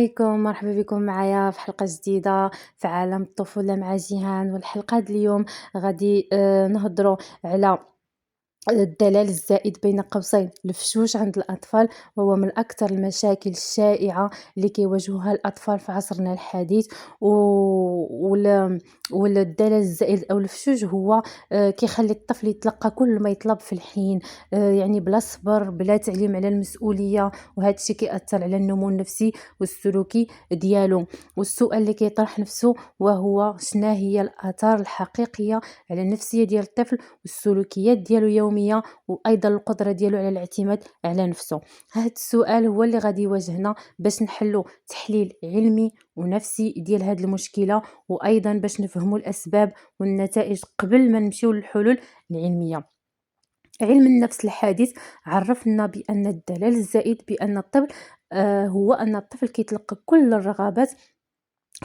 عليكم، مرحبا بكم معايا في حلقة جديدة في عالم الطفولة مع جيهان. والحلقة د اليوم غادي نهضروا على الدلال الزائد بين قوسين الفشوش عند الأطفال، وهو من أكثر المشاكل الشائعة اللي كيواجهوها الأطفال في عصرنا الحديث. و... وال... والدلال الزائد أو الفشوش هو كيخلي الطفل يتلقى كل ما يطلب في الحين، يعني بلا صبر بلا تعليم على المسؤولية، وهذا الشيء كيأثر على النمو النفسي والسلوكي ديالو. والسؤال اللي كيطرح نفسه وهو شنا هي الآثار الحقيقية على النفسية ديال الطفل والسلوكيات ديالو يومية، وايضا القدره ديالو على الاعتماد على نفسه. هذا السؤال هو اللي غادي يواجهنا باش نحلو تحليل علمي ونفسي ديال هذه المشكله، وايضا باش نفهموا الاسباب والنتائج قبل ما نمشيو للحلول العلميه. علم النفس الحديث عرفنا بان الدلال الزائد بان الطفل هو ان الطفل كيتلقى كل الرغبات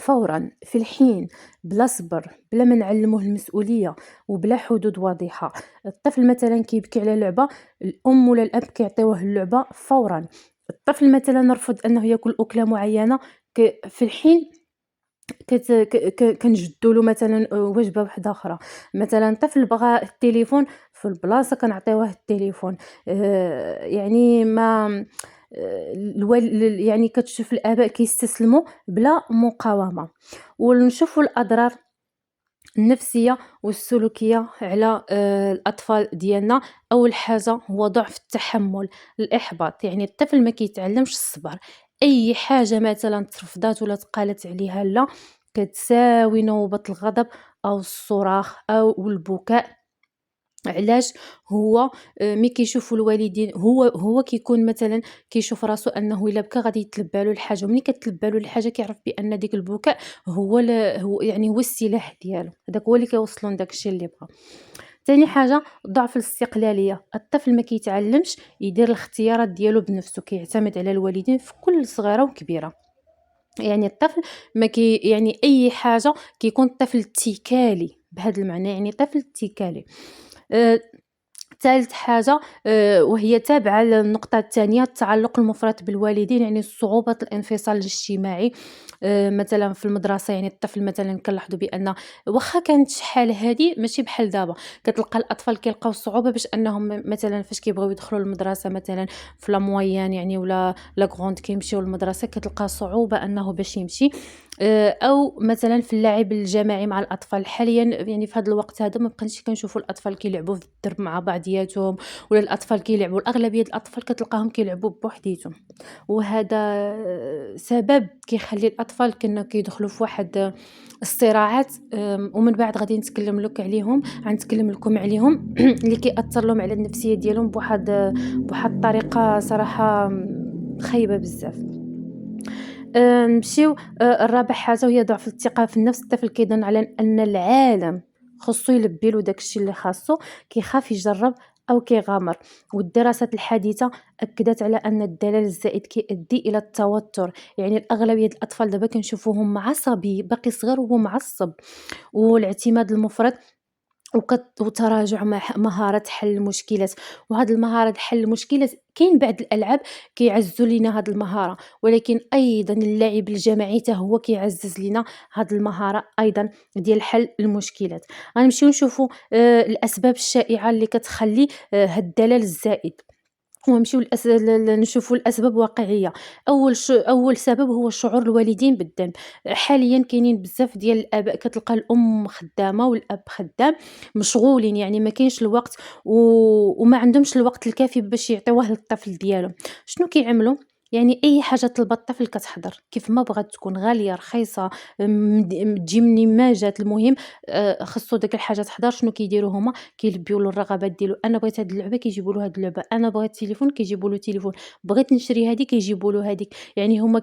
فورًا، في الحين، بلا صبر، بلا ما نعلموه المسؤولية، وبلا حدود واضحة. الطفل مثلًا كيبكي على لعبة، الأم ولا الأب كيعطيوه اللعبة فورًا. الطفل مثلًا رفض أنه ياكل أكلة معينة، في الحين كت ك ك كنجدّوا له مثلًا وجبة وحدة أخرى. مثلًا طفل بغى التليفون، في البلاصة كنعطيوه التليفون. يعني ما يعني كتشوف الآباء كيستسلموا بلا مقاومة. ونشوفوا الأضرار النفسية والسلوكية على الأطفال ديالنا. أول حاجة هو ضعف التحمل، الإحباط، يعني الطفل ما كيتعلمش الصبر. أي حاجة مثلا ترفضات ولا تقالت عليها لا، كتساوي نوبة الغضب أو الصراخ أو البكاء. علاش؟ هو ملي كيشوفوا الوالدين، هو كيكون مثلًا كيشوف راسو أنه إلا بكى غادي يتلبى له الحاجة، وملي كتلبى له الحاجة كيعرف بأن ديك البكاء هو يعني هو السلاح ديالو، هذاك هو اللي كيوصلو لداك الشي اللي بغا. تاني حاجة ضعف الاستقلالية، الطفل ما كيتعلمش يدير الاختيارات ديالو بنفسه، كيعتمد على الوالدين في كل صغيرة وكبيرة. يعني الطفل ما يعني أي حاجة كيكون الطفل اتكالي بهذا المعنى، يعني طفل اتكالي. آآ ثالث حاجة وهي تابعة للنقطة الثانية، التعلق المفرط بالوالدين، يعني صعوبة الانفصال الاجتماعي. مثلا في المدرسة، يعني الطفل مثلا كنلاحظوا بأن واخا كانت شحال هادي ماشي بحال دابا، كتلقى الأطفال كيلقاو صعوبة باش أنهم مثلا فاش كيبغيو يدخلوا المدرسة مثلا في لا مويان، يعني ولا لا غروند كيمشيو للمدرسة، كتلقى صعوبة أنه باش يمشي. أو مثلًا في اللعب الجماعي مع الأطفال، حاليًا يعني في هذا الوقت هذا ما بقيناش كنشوفوا الأطفال كيلعبوا في الدرب مع بعضياتهم، ولا الأطفال كيلعبوا، الأغلبية د الأطفال كتلقاهم كيلعبوا بوحديتهم. وهذا سبب كيخلي الأطفال كيدخلوا في واحد الصراعات. ومن بعد غادي نتكلم لكم عليهم اللي كيأثر لهم على النفسية ديالهم بواحد الطريقة صراحة خايبة بزاف. نمشيو الرابع حاجة وهي ضعف الثقة في النفس. الطفل كيظن على أن العالم خصو يلبي له داك الشي اللي خاصو، كيخاف يجرب أو كيغامر. والدراسات الحديثة أكدت على أن الدلال الزائد كيؤدي إلى التوتر، يعني الأغلبية الأطفال دابا كنشوفوهم عصبي، باقي صغير وهو معصب، والاعتماد المفرط وتراجع مهارة حل المشكلات. وهاد المهارة د حل المشكلات كاين بعض الألعاب كيعزّزوا لينا هاد المهارة، ولكن أيضًا اللعب الجماعي حتى هو كيعزّز لينا هاد المهارة أيضًا ديال حل المشكلات. غنمشيو نشوفوا الأسباب الشائعة اللي كتخلّي هاد الدلال الزائد، ونمشيو نشوفوا الأسباب واقعية. أول سبب هو شعور الوالدين بالذنب. حاليًا كاينين بزاف ديال الآباء كتلقى الأم خدامة والأب خدام، مشغولين، يعني ما كاينش الوقت وما عندهمش الوقت الكافي باش يعطيوه للطفل ديالهم. شنو كيعملوا؟ يعني أي حاجة طلبها الطفل كتحضر، كيف ما بغات تكون غالية رخيصة، تجي منين ما جات، المهم خاصو داك الحاجة تحضر. شنو كيديروا هُما؟ كيلبيو له الرغبات ديالو. أنا بغيت هاد اللعبة كيجيبوا له هاد اللعبة، أنا بغيت التليفون كيجيبوا له التليفون، بغيت نشري هادي كيجيبوا له هاديك. يعني هُما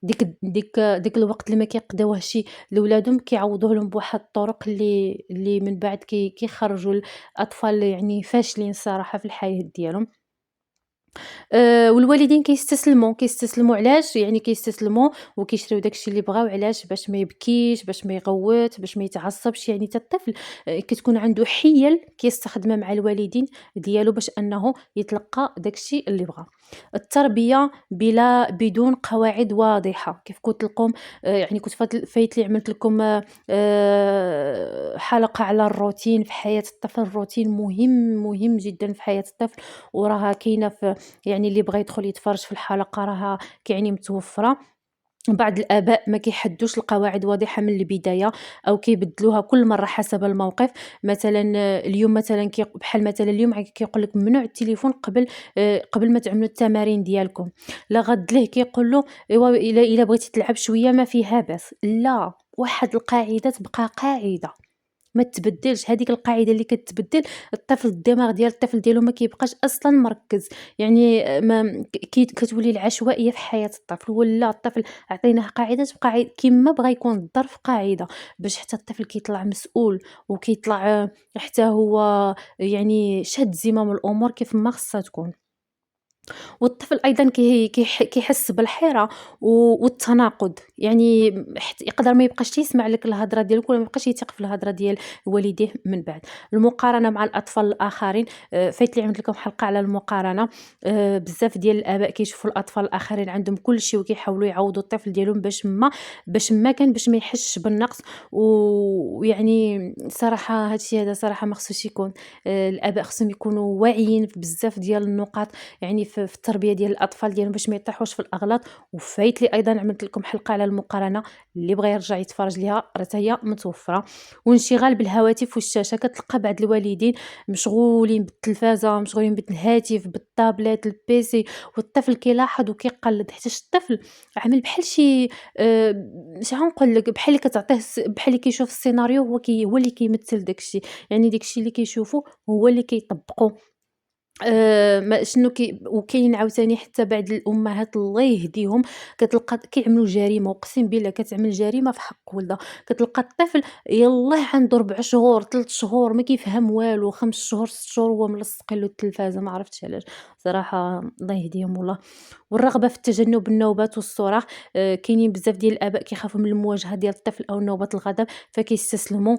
ديك الوقت اللي ما كيقضيوهش لولادهم كيعوضوه لهم بواحد الطرق اللي من بعد كيخرجوا الأطفال يعني فاشلين الصراحة في الحياة ديالهم. والوالدين كيستسلموا علاش؟ يعني كيستسلموا وكيشريو داك الشي اللي بغاو علاش؟ باش ما يبكيش، باش ما يغوّت، باش ما يتعصبش، يعني حتى الطفل كتكون عنده حِيَل كيستخدمها مع الوالدين ديالو باش أنه يتلقى داك الشي اللي بغا. التربية بدون قواعد واضحة، كيف قلت لكم يعني كنت فايت لي عملت لكم حلقة على الروتين في حياة الطفل. الروتين مهم، مهم جدًا في حياة الطفل، وراها كاينة يعني اللي بغى يدخل يتفرج في الحلقة راها كيعني متوفرة. بعض الآباء ما كيحدّوش القواعد واضحة من البداية أو كيبدلوها كل مرة حسب الموقف. مثلًا اليوم مثلًا بحال مثلًا اليوم كيقول لك ممنوع التليفون قبل ما تعملوا التمارين ديالكم. لا غد ليه كيقول له إيوا إلا بغيتي تلعب شوية ما فيها بأس. لا، واحد القاعدة تبقى قاعدة. ما تبدّلش، هاديك القاعدة اللي كتبدل الدماغ ديال الطفل ديالو ما كيبقاش أصلًا مركّز. يعني ما كتولي العشوائية في حياة الطفل، ولا الطفل عطيناه قاعدة تبقى كيما بغا يكون الظرف قاعدة، باش حتى الطفل كيطلع مسؤول وكيطلع حتى هو يعني شاد زمام الأمور كيف ما خصها تكون. والطفل أيضًا كيحس بالحيرة والتناقض. يعني يقدر ما يبقاش تيسمع لك الهضرة ديالك ولا ما يبقاش يثيق في الهضرة ديال والديه من بعد. المقارنة مع الأطفال الآخرين. فايت لي عملت لكم حلقة على المقارنة. بزاف ديال الآباء كيشوفوا الأطفال الآخرين عندهم كل شي وكيحاولوا يعوّضوا الطفل ديالهم باش ما يحسش بالنقص. ويعني صراحة هاد الشي هذا صراحة ما خصوش يكون. الآباء خصهم يكونوا واعيين في بزاف ديال النقاط، يعني في التربية ديال الأطفال ديالهم باش ما يطيحوش في الأغلاط. وفايت لي أيضًا عملت لكم حلقة على المقارنة، اللي بغى يرجع يتفرج ليها راه حتى هي متوفرة. وانشغال بالهواتف والشاشة، كتلقى بعض الوالدين مشغولين بالتلفازة، مشغولين بالهاتف، بالطابلت، البيسي، والطفل كيلاحظ وكيقلد حيتاش الطفل عامل بحال شي اش غنقول لك، بحال اللي كتعطيه بحال اللي كيشوف السيناريو هو اللي كيمثل داك الشي. يعني داك الشي اللي كيشوفو هو اللي كيطبّقو. ما شنو وكاين عاوتاني حتى بعض الأمهات الله يهديهم، كتلقى كيعملوا جريمة، أقسم بالله كتعمل جريمة في حق ولدها. كتلقى الطفل يلاه عنده 4 شهور، 3 شهور، ما كيفهم والو، 5 شهور، 6 شهور وهو ملصقين له التلفازة، ما عرفتش علاش. صراحة الله يهديهم والله. والرغبة في تجنب النوبات والصراخ. كاينين بزاف ديال الآباء كيخافوا من المواجهة ديال الطفل أو نوبة الغضب، فكيستسلموا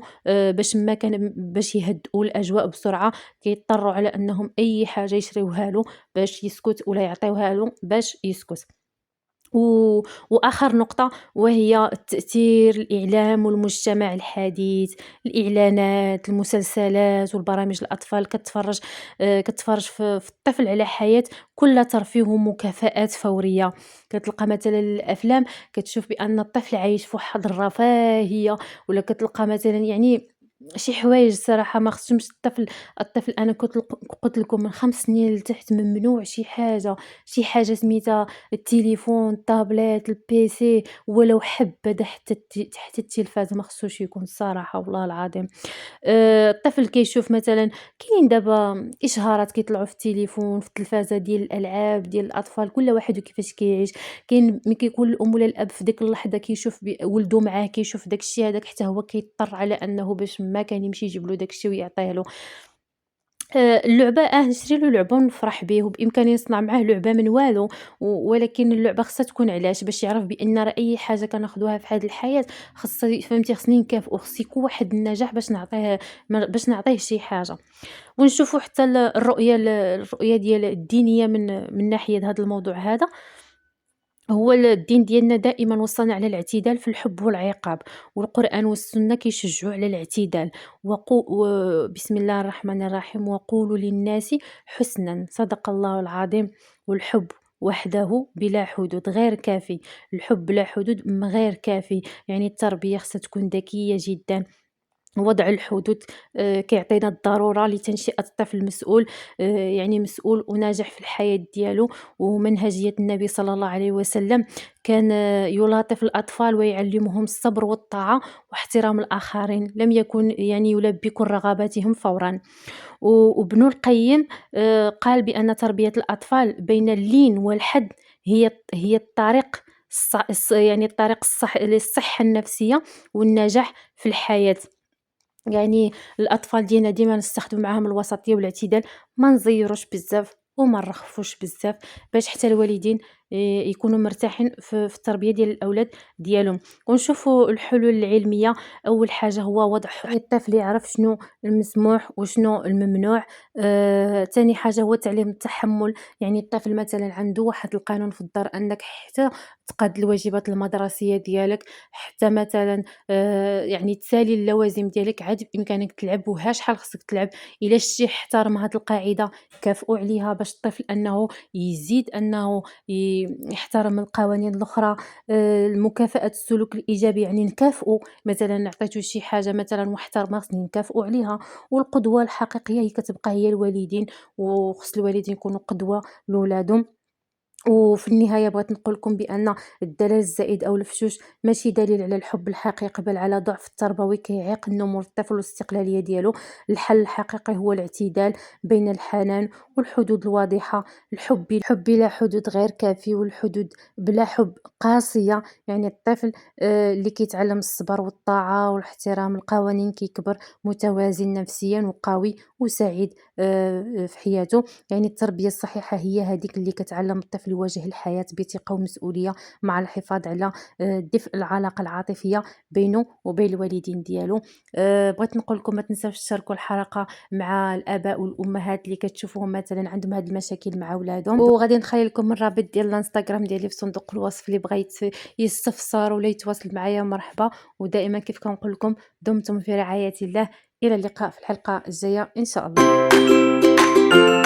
باش يهدئوا الأجواء بسرعة. كيضطروا على أنهم أي حاجة يشريوها له باش يسكت ولا يعطيوها له باش يسكت. و وآخر نقطة وهي تأثير الإعلام والمجتمع الحديث. الإعلانات، المسلسلات والبرامج الأطفال كتفرج في الطفل على حياة كلها ترفيه ومكافآت فورية. كتلقى مثلًا الأفلام كتشوف بأن الطفل عايش في واحد الرفاهية، ولا كتلقى مثلًا يعني شي حوايج الصراحة ما خصهمش الطفل أنا قلت لكم من 5 سنين لتحت ممنوع شي حاجة سميتها التليفون، الطابلات، البيسي، ولو حبّذا حتى التلفاز ما خصوش يكون الصراحة والله العظيم. الطفل كيشوف مثلًا كاين دابا إشهارات كيطلعوا في التليفون، في التلفازة ديال الألعاب ديال الأطفال، كل واحد وكيفاش كيعيش. كاين ملي كيكون الأم ولا الأب في ديك اللحظة كيشوف ولده معاه كيشوف داك الشي هذاك، حتى هو كيضطر على أنه باش ما كان يمشي يجيب له داك الشي ويعطيه له. اللعبة نشري له لعبة ونفرح به، وبإمكاني نصنع معاه لعبة من والو. ولكن اللعبة خاصها تكون علاش؟ باش يعرف بأن راه أي حاجة كناخدوها في هاد الحياة فهمتي خصني نكافئو، خص يكون واحد النجاح باش نعطيه شي حاجة. ونشوفوا حتى الرؤية ديال الدينية من ناحية هذا الموضوع هذا. هو الدين ديالنا دائمًا وصّانا على الاعتدال في الحب والعقاب، والقرآن والسنة كيشجعوا على الاعتدال. و بسم الله الرحمن الرحيم، وقولوا للناس حسنًا، صدق الله العظيم. والحب وحده بلا حدود غير كافي. الحب بلا حدود غير كافي. يعني التربية خصها تكون ذكية جدًا. وضع الحدود كيعطينا الضرورة لتنشئة الطفل المسؤول. يعني مسؤول وناجح في الحياة ديالو. ومنهجية النبي صلى الله عليه وسلم كان يلاطف الأطفال ويعلمهم الصبر والطاعة واحترام الآخرين، لم يكن يعني يلبي كل رغباتهم فورًا. وابن القيم قال بأن تربية الأطفال بين اللين والحد هي الطريق يعني الطريق للصحة النفسية والنجاح في الحياة. يعني الأطفال ديالنا ديما نستخدموا معاهم الوسطية والاعتدال، ما نزيّروش بزاف، وما نرخفوش بزاف باش حتى الوالدين يكونوا مرتاحين في التربية ديال الأولاد ديالهم. ونشوفوا الحلول العلمية، أول حاجة هو وضع الطفل يعرف شنو المسموح وشنو الممنوع. تاني حاجة هو تعليم التحمل، يعني الطفل مثلًا عنده واحد القانون في الدار أنك حتى تقاد الواجبات المدرسية ديالك، حتى مثلًا يعني تسالي اللوازم ديالك، عاد بإمكانك تلعب وها شحال خصك تلعب. إلا شتيه احترم هاد القاعدة كافئوا عليها باش الطفل أنه يزيد أنه يحترم القوانين الأخرى. مكافأة السلوك الإيجابي، يعني نكافئوا، مثلًا عطيتو شي حاجة مثلًا محترمة خصني نكافئوا عليها. والقدوة الحقيقية هي كتبقى هي الوالدين، وخص الوالدين يكونوا قدوة لولادهم. وفي النهاية بغيت نقول لكم بأن الدلال الزائد أو الفشوش ماشي دليل على الحب الحقيقي، بل على ضعف التربوي كيعيق النمو الطفل والاستقلالية ديالو. الحل الحقيقي هو الاعتدال بين الحنان والحدود الواضحة. الحب بلا حدود غير كافي، والحدود بلا حب قاسية. يعني الطفل اللي كيتعلم الصبر والطاعة والاحترام القوانين كيكبر متوازن نفسيا وقوي وسعيد في حياته. يعني التربية الصحيحة هي هذيك اللي كتعلم الطفل يواجه الحياة بثقة ومسؤولية، مع الحفاظ على دفء العلاقة العاطفية بينه وبين الوالدين ديالو. بغيت نقول لكم ما تنساوش تشاركوا الحلقة مع الآباء والأمهات اللي كتشوفوهم مثلا عندهم هذه المشاكل مع أولادهم. وغادي نخلي لكم الرابط ديال الانستغرام ديالي في صندوق الوصف، اللي بغى يستفسر ولا يتواصل معايا مرحبا. ودائما كيف كنقول لكم دمتم في رعاية الله، إلى اللقاء في الحلقة الجاية إن شاء الله.